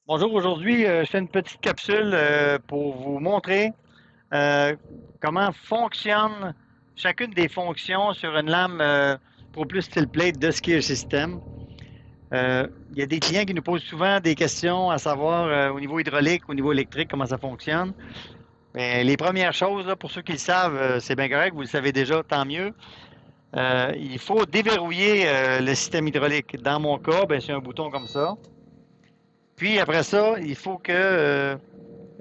Bonjour, aujourd'hui, je fais une petite capsule pour vous montrer euh, comment fonctionne chacune des fonctions sur une lame pour plus steel plate de Skier System. Il y a des clients qui nous posent souvent des questions à savoir au niveau hydraulique, au niveau électrique, comment ça fonctionne. Mais les premières choses, là, pour ceux qui le savent, c'est bien correct, vous le savez déjà, tant mieux. Il faut déverrouiller le système hydraulique. Dans mon cas, ben, c'est un bouton comme ça. Puis après ça, il faut que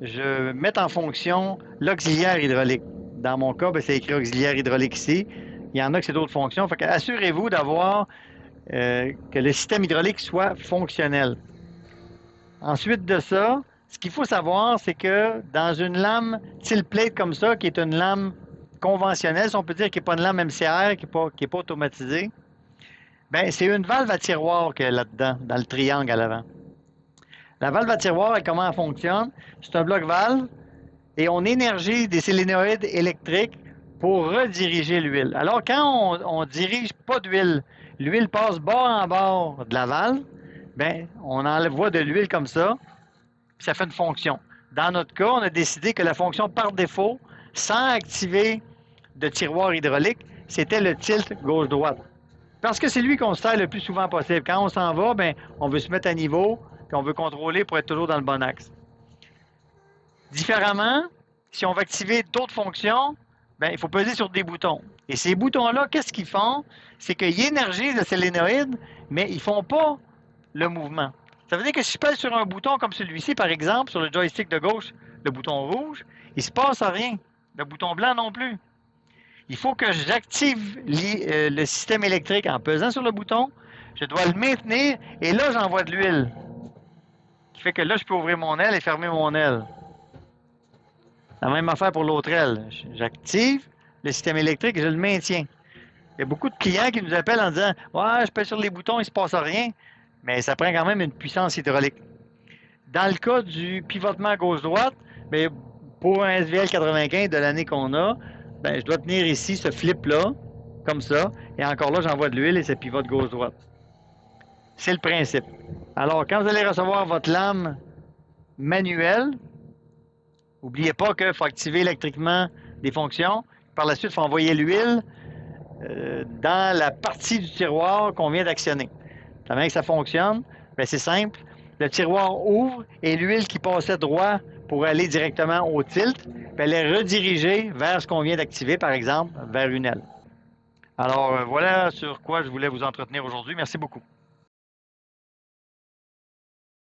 je mette en fonction l'auxiliaire hydraulique. Dans mon cas, ben, c'est écrit auxiliaire hydraulique ici. Il y en a que c'est d'autres fonctions. Fait que assurez-vous d'avoir que le système hydraulique soit fonctionnel. Ensuite de ça, ce qu'il faut savoir, c'est que dans une lame tilt plate comme ça, qui est une lame conventionnelle, si on peut dire qui n'est pas une lame MCR, qui est pas automatisée, ben, c'est une valve à tiroir qu'il y a là-dedans, dans le triangle à l'avant. La valve à tiroir, comment elle fonctionne? C'est un bloc valve et on énergise des solénoïdes électriques pour rediriger l'huile. Alors, quand on dirige pas d'huile, l'huile passe bord en bord de la valve, ben, on envoie de l'huile comme ça, puis ça fait une fonction. Dans notre cas, on a décidé que la fonction par défaut, sans activer de tiroir hydraulique, c'était le tilt gauche-droite. Parce que c'est lui qu'on se sert le plus souvent possible. Quand on s'en va, ben, on veut se mettre à niveau, puis on veut contrôler pour être toujours dans le bon axe. Différemment, si on veut activer d'autres fonctions, ben, il faut peser sur des boutons. Et ces boutons-là, qu'est-ce qu'ils font? C'est qu'ils énergisent le solénoïde, mais ils ne font pas le mouvement. Ça veut dire que si je pèse sur un bouton comme celui-ci, par exemple, sur le joystick de gauche, le bouton rouge, il ne se passe rien. Le bouton blanc non plus. Il faut que j'active le système électrique en pesant sur le bouton. Je dois le maintenir et là, j'envoie de l'huile. Ce qui fait que là, je peux ouvrir mon aile et fermer mon aile. La même affaire pour l'autre aile. J'active le système électrique et je le maintiens. Il y a beaucoup de clients qui nous appellent en disant ouais, je pèse sur les boutons, il ne se passe rien. Mais ça prend quand même une puissance hydraulique. Dans le cas du pivotement gauche-droite, bien, pour un SVL 95 de l'année qu'on a, ben, je dois tenir ici ce flip-là, comme ça, et encore là, j'envoie de l'huile et ça pivote gauche-droite. C'est le principe. Alors, quand vous allez recevoir votre lame manuelle, n'oubliez pas qu'il faut activer électriquement des fonctions. Par la suite, il faut envoyer l'huile dans la partie du tiroir qu'on vient d'actionner. La manière que ça fonctionne, ben, c'est simple. Le tiroir ouvre et l'huile qui passait droit pour aller directement au tilt, ben, elle est redirigée vers ce qu'on vient d'activer, par exemple, vers une aile. Alors, voilà sur quoi je voulais vous entretenir aujourd'hui. Merci beaucoup.